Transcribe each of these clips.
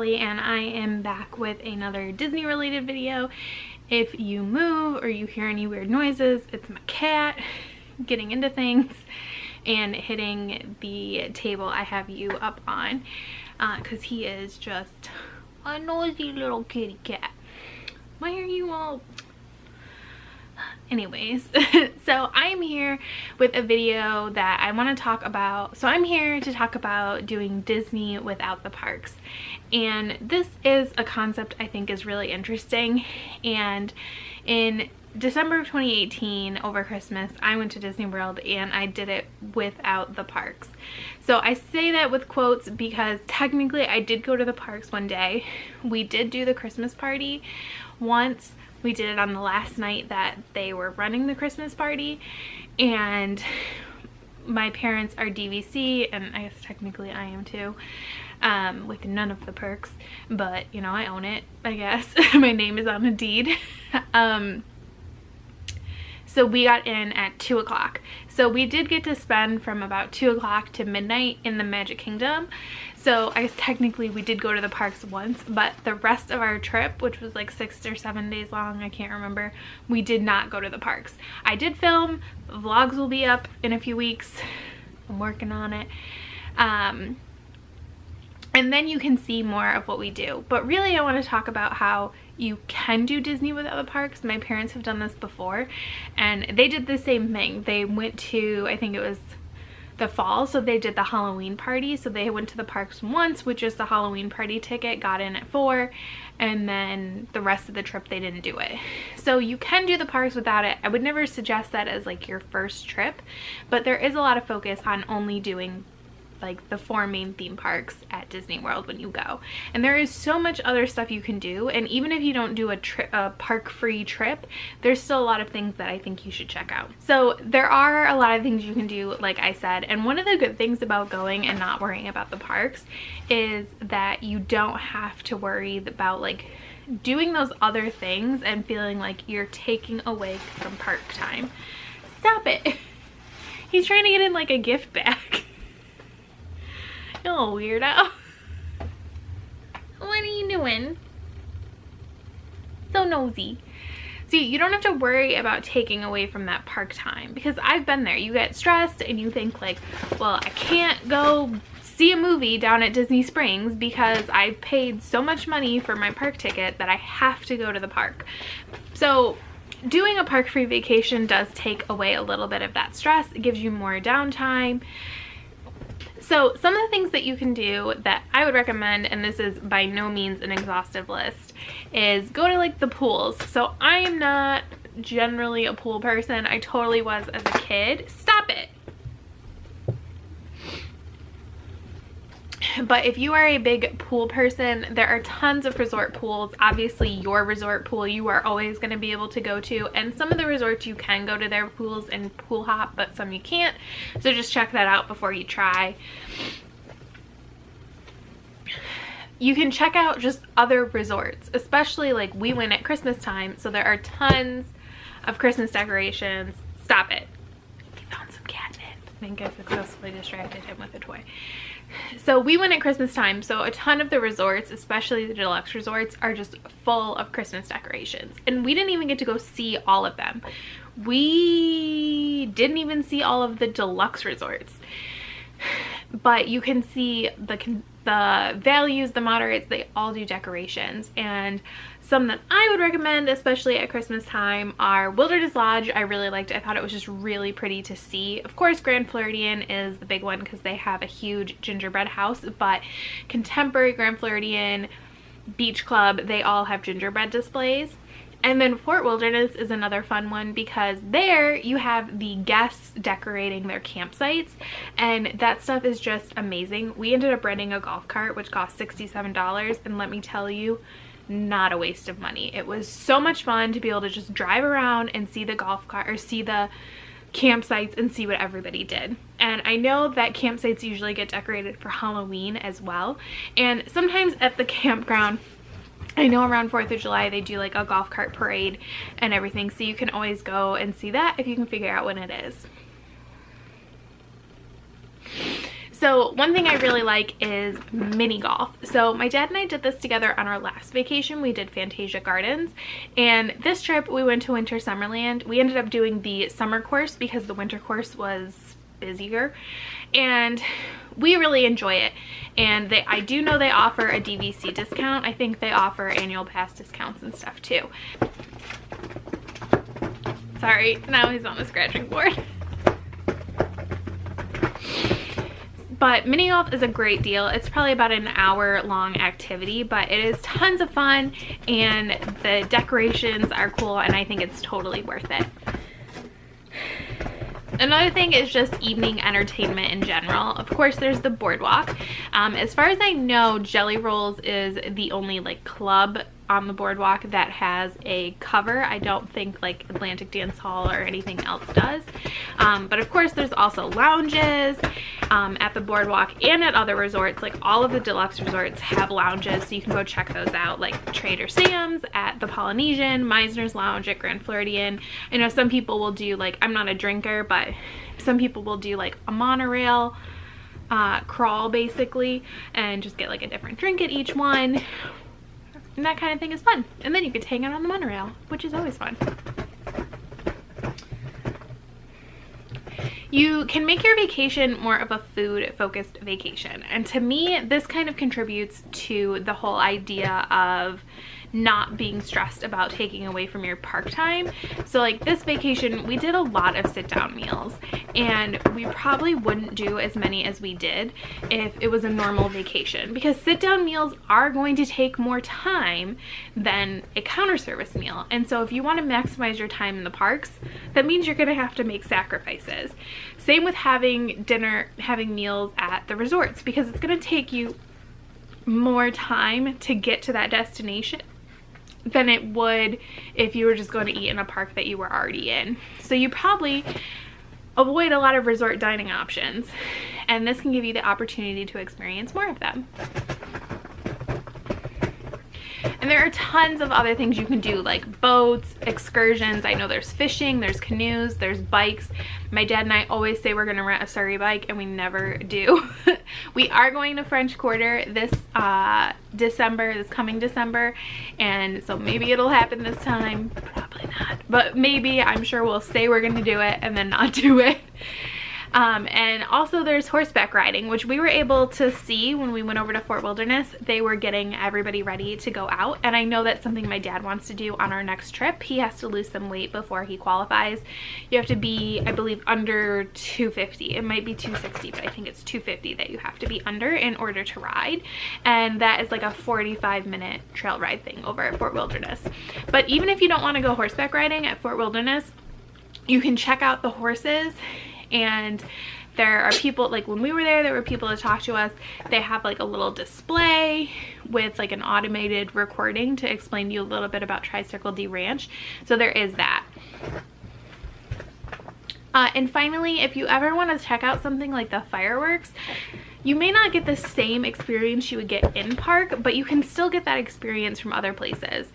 Holly, and I am back with another Disney related video. If you move or you hear any weird noises, it's my cat getting into things and hitting the table I have you up on, because he is just a nosy little kitty cat. Why are you all... Anyways, so I'm here with a video that I want to talk about. So I'm here to talk about doing Disney without the parks. And this is a concept I think is really interesting. And in December of 2018, over Christmas, I went to Disney World and I did it without the parks. So I say that with quotes because technically I did go to the parks one day. We did do the Christmas party once. We did it on the last night that they were running the Christmas party, and my parents are DVC, and I guess technically I am too, with none of the perks, but you know, I own it, I guess. My name is on the deed. So we got in at 2 o'clock. So we did get to spend from about 2 o'clock to midnight in the Magic Kingdom. So I guess technically we did go to the parks once, but the rest of our trip, which was like 6 or 7 days long, I can't remember, we did not go to the parks. I did film. Vlogs will be up in a few weeks. I'm working on it. And then you can see more of what we do. But really I want to talk about how you can do Disney without the parks. My parents have done this before and they did the same thing. They went to, I think it was the fall, so they did the Halloween party. So they went to the parks once, which is the Halloween party ticket, got in at 4, and then the rest of the trip they didn't do it. So you can do the parks without it. I would never suggest that as like your first trip, but there is a lot of focus on only doing like the 4 main theme parks at Disney World when you go. And there is so much other stuff you can do, and even if you don't do a park free trip, there's still a lot of things that I think you should check out. So there are a lot of things you can do, like I said, and one of the good things about going and not worrying about the parks is that you don't have to worry about like doing those other things and feeling like you're taking away from park time. Stop it. He's trying to get in like a gift bag. You little weirdo. What are you doing? So nosy. See, you don't have to worry about taking away from that park time, because I've been there. You get stressed and you think like, well, I can't go see a movie down at Disney Springs because I paid so much money for my park ticket that I have to go to the park. So doing a park free vacation does take away a little bit of that stress. It gives you more downtime. So some of the things that you can do that I would recommend, and this is by no means an exhaustive list, is go to like the pools. So I am not generally a pool person. I totally was as a kid. Stop it. But if you are a big pool person, there are tons of resort pools. Obviously your resort pool you are always going to be able to go to, and some of the resorts you can go to their pools and pool hop, but some you can't. So just check that out before you try. You can check out just other resorts, especially like we went at Christmas time, so there are tons of Christmas decorations. Stop it. He found some catnip. I think I successfully distracted him with a toy. So we went at Christmas time, so a ton of the resorts, especially the deluxe resorts, are just full of Christmas decorations. And we didn't even get to go see all of them. We didn't even see all of the deluxe resorts. But you can see the values, the moderates, they all do decorations. And some that I would recommend, especially at Christmas time, are Wilderness Lodge. I really liked it. I thought it was just really pretty to see. Of course, Grand Floridian is the big one because they have a huge gingerbread house, but Contemporary, Grand Floridian, Beach Club, they all have gingerbread displays. And then Fort Wilderness is another fun one because there you have the guests decorating their campsites, and that stuff is just amazing. We ended up renting a golf cart, which cost $67, and let me tell you, not a waste of money. It was so much fun to be able to just drive around and see the golf cart or see the campsites and see what everybody did. And I know that campsites usually get decorated for Halloween as well, and sometimes at the campground, I know around 4th of July they do like a golf cart parade and everything, so you can always go and see that if you can figure out when it is. So one thing I really like is mini golf. So my dad and I did this together on our last vacation. We did Fantasia Gardens, and this trip we went to Winter Summerland. We ended up doing the summer course because the winter course was busier, and we really enjoy it. And I do know they offer a DVC discount. I think they offer annual pass discounts and stuff too. Sorry, now he's on the scratching board. But mini golf is a great deal. It's probably about an hour-long activity, but it is tons of fun, and the decorations are cool, and I think it's totally worth it. Another thing is just evening entertainment in general. Of course, there's the boardwalk. As far as I know, Jelly Rolls is the only like club on the boardwalk that has a cover. I don't think like Atlantic Dance Hall or anything else does. But of course, there's also lounges at the boardwalk and at other resorts. Like all of the deluxe resorts have lounges, so you can go check those out, like Trader Sam's at the Polynesian, Meisner's Lounge at Grand Floridian. I know some people will do, like, I'm not a drinker, but some people will do like a monorail crawl basically, and just get like a different drink at each one. And that kind of thing is fun. And then you could hang out on the monorail, which is always fun. You can make your vacation more of a food-focused vacation. And to me, this kind of contributes to the whole idea of not being stressed about taking away from your park time. So like this vacation, we did a lot of sit-down meals, and we probably wouldn't do as many as we did if it was a normal vacation, because sit-down meals are going to take more time than a counter service meal. And so if you want to maximize your time in the parks, that means you're going to have to make sacrifices. Same with having meals at the resorts, because it's going to take you more time to get to that destination than it would if you were just going to eat in a park that you were already in. So you probably avoid a lot of resort dining options, and this can give you the opportunity to experience more of them. And there are tons of other things you can do, like boats, excursions. I know there's fishing, there's canoes, there's bikes. My dad and I always say we're gonna rent a Surrey bike, and we never do. We are going to French Quarter this coming December, and so maybe it'll happen this time. Probably not, but maybe. I'm sure we'll say we're gonna do it and then not do it. And also there's horseback riding, which we were able to see when we went over to Fort Wilderness. They were getting everybody ready to go out, and I know that's something my dad wants to do on our next trip. He has to lose some weight before he qualifies. You have to be, I believe, under 250. It might be 260, but I think it's 250 that you have to be under in order to ride, and that is like a 45-minute trail ride thing over at Fort Wilderness. But even if you don't want to go horseback riding at Fort Wilderness, you can check out the horses. And there are people, like when we were there were people to talk to us. They have like a little display with like an automated recording to explain to you a little bit about Tricycle D Ranch. So there is that. And finally, if you ever want to check out something like the fireworks, you may not get the same experience you would get in park, but you can still get that experience from other places.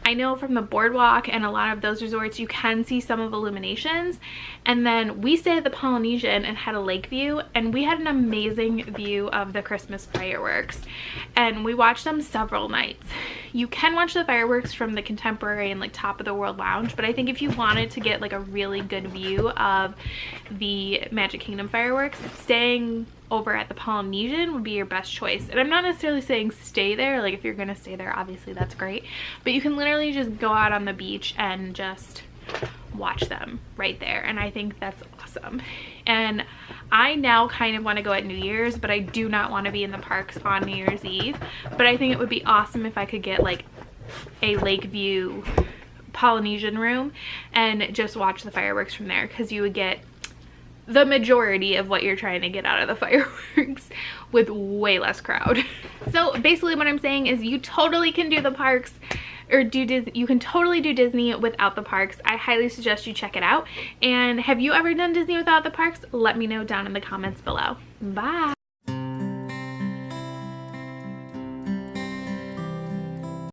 I know from the boardwalk and a lot of those resorts, you can see some of Illuminations. And then we stayed at the Polynesian and had a lake view, and we had an amazing view of the Christmas fireworks. And we watched them several nights. You can watch the fireworks from the Contemporary and like Top of the World Lounge, but I think if you wanted to get like a really good view of the Magic Kingdom fireworks, staying over at the Polynesian would be your best choice. And I'm not necessarily saying stay there, like if you're gonna stay there, obviously that's great, but you can literally just go out on the beach and just watch them right there, and I think that's awesome. And I now kind of want to go at New Year's, but I do not want to be in the parks on New Year's Eve. But I think it would be awesome if I could get like a lake view Polynesian room and just watch the fireworks from there, because you would get the majority of what you're trying to get out of the fireworks with way less crowd. So basically what I'm saying is you totally can do the parks, or you can totally do Disney without the parks. I highly suggest you check it out. And have you ever done Disney without the parks? Let me know down in the comments below. Bye.